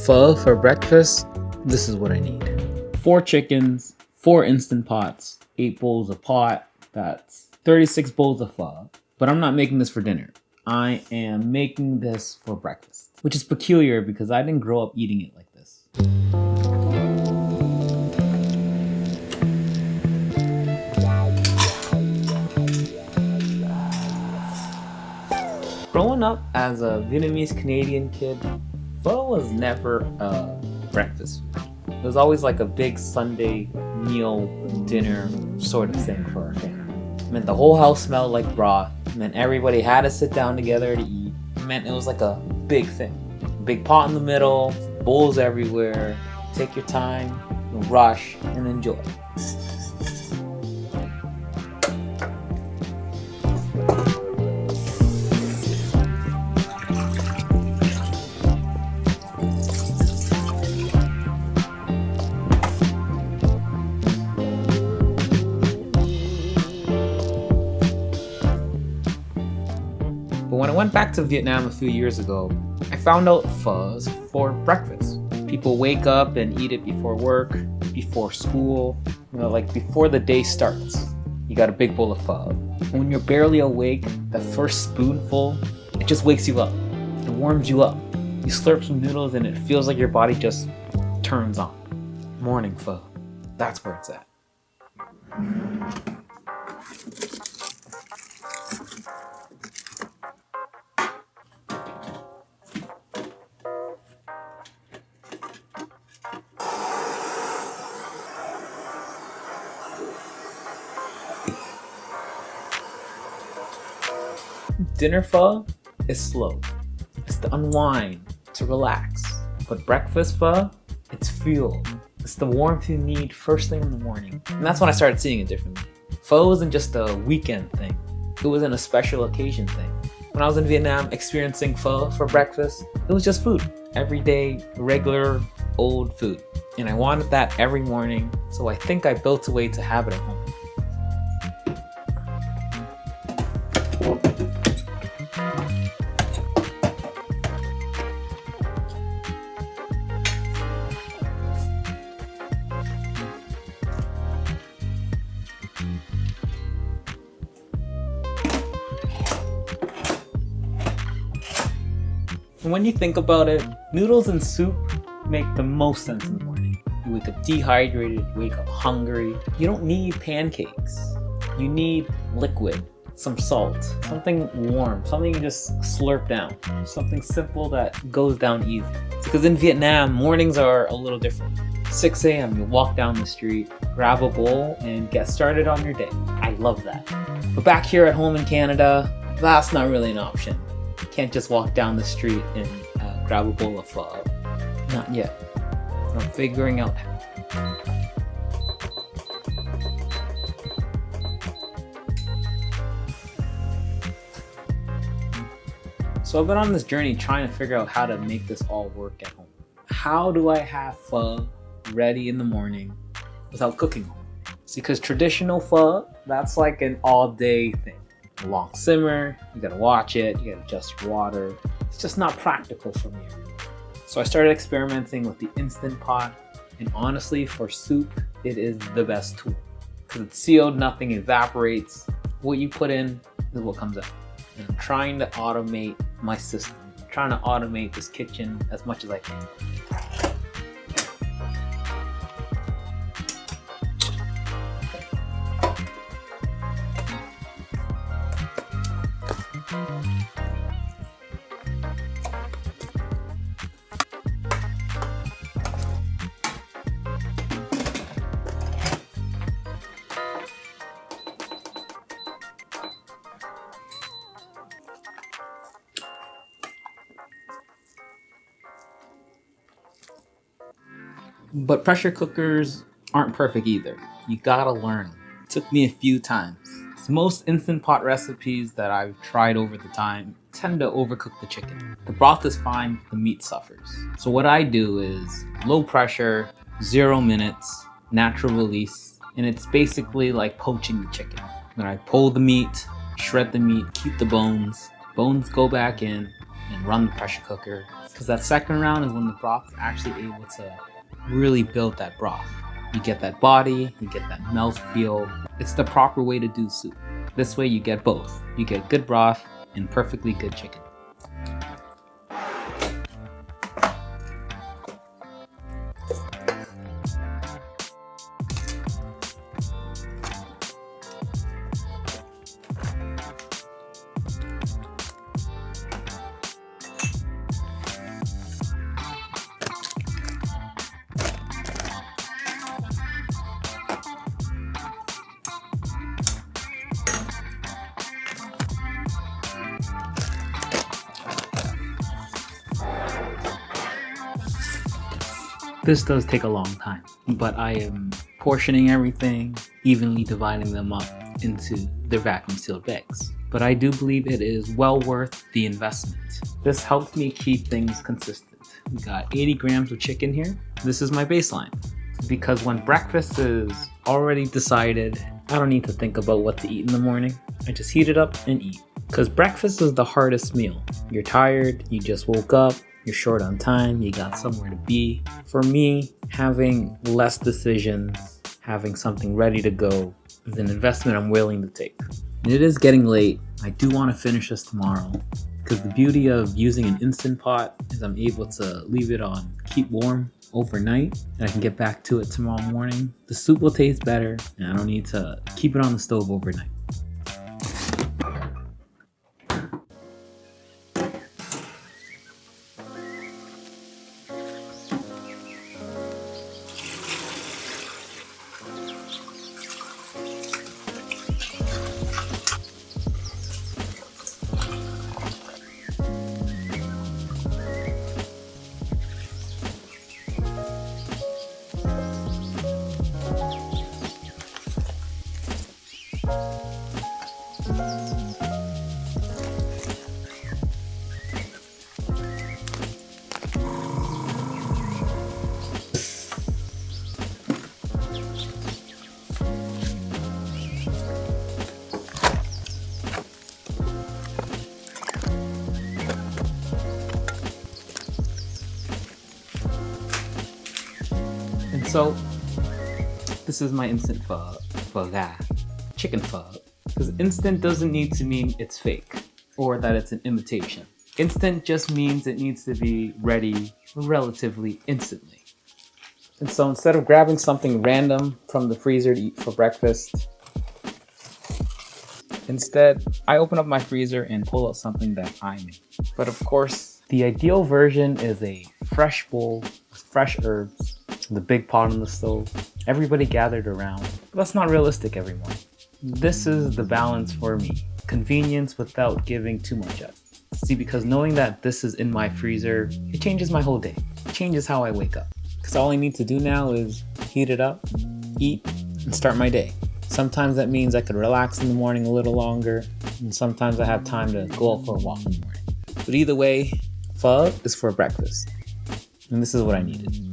Pho for breakfast, this is what I need. 4 chickens, 4 Instant Pots, 8 bowls of pot, that's 36 bowls of pho. But I'm not making this for dinner. I am making this for breakfast, which is peculiar because I didn't grow up eating it like this. Growing up as a Vietnamese Canadian kid, pho was never a breakfast food. It was always like a big Sunday meal, dinner sort of thing for our family. It meant the whole house smelled like broth. It meant everybody had to sit down together to eat. It meant it was like a big thing. Big pot in the middle, bowls everywhere. Take your time, rush, and enjoy. But when I went back to Vietnam a few years ago, I found out pho is for breakfast. People wake up and eat it before work, before school, like before the day starts. You got a big bowl of pho. And when you're barely awake, the first spoonful, it just wakes you up. It warms you up. You slurp some noodles and it feels like your body just turns on. Morning pho. That's where it's at. Dinner pho is slow. It's to unwind, to relax. But breakfast pho, it's fuel. It's the warmth you need first thing in the morning. And that's when I started seeing it differently. Pho wasn't just a weekend thing. It wasn't a special occasion thing. When I was in Vietnam experiencing pho for breakfast, it was just food. Everyday, regular, old food. And I wanted that every morning, so I think I built a way to have it at home. And when you think about it, noodles and soup make the most sense in the morning. You wake up dehydrated, you wake up hungry. You don't need pancakes. You need liquid, some salt, something warm, something you just slurp down. Something simple that goes down easy. Because in Vietnam, mornings are a little different. 6 a.m., you walk down the street, grab a bowl, and get started on your day. I love that. But back here at home in Canada, that's not really an option. Can't just walk down the street and grab a bowl of pho. Not yet. I'm figuring out how. So I've been on this journey trying to figure out how to make this all work at home. How do I have pho ready in the morning without cooking? See, because traditional pho, that's like an all-day thing. A long simmer, you gotta watch it, you gotta adjust your water. It's just not practical for me. So I started experimenting with the Instant Pot, and honestly, for soup, it is the best tool. Because it's sealed, nothing evaporates. What you put in is what comes out. And I'm trying to automate my system. I'm trying to automate this kitchen as much as I can. But pressure cookers aren't perfect either. You gotta learn. It took me a few times. Most instant pot recipes that I've tried over the time tend to overcook the chicken. The broth is fine, the meat suffers. So what I do is low pressure, 0 minutes, natural release, and it's basically like poaching the chicken. Then I pull the meat, shred the meat, keep the bones. Bones go back in and run the pressure cooker. Because that second round is when the broth is actually able to really build that broth. You get that body, you get that mouthfeel. It's the proper way to do soup. This way you get both. You get good broth and perfectly good chicken. This does take a long time, but I am portioning everything, evenly dividing them up into their vacuum sealed bags. But I do believe it is well worth the investment. This helps me keep things consistent. We got 80 grams of chicken here. This is my baseline. Because when breakfast is already decided, I don't need to think about what to eat in the morning. I just heat it up and eat. Because breakfast is the hardest meal. You're tired, you just woke up, you're short on time, you got somewhere to be. For me, having less decisions, having something ready to go is an investment I'm willing to take. And it is getting late. I do want to finish this tomorrow because the beauty of using an Instant Pot is I'm able to leave it on keep warm overnight and I can get back to it tomorrow morning. The soup will taste better and I don't need to keep it on the stove overnight. And so, this is my instant chicken pho. Because instant doesn't need to mean it's fake or that it's an imitation. Instant just means it needs to be ready relatively instantly. And so instead of grabbing something random from the freezer to eat for breakfast, instead I open up my freezer and pull out something that I make. But of course, the ideal version is a fresh bowl with fresh herbs, the big pot on the stove, everybody gathered around. But that's not realistic every morning. This is the balance for me. Convenience without giving too much up. See, because knowing that this is in my freezer, it changes my whole day. It changes how I wake up. Because all I need to do now is heat it up, eat, and start my day. Sometimes that means I could relax in the morning a little longer, and sometimes I have time to go out for a walk in the morning. But either way, pho is for breakfast. And this is what I needed.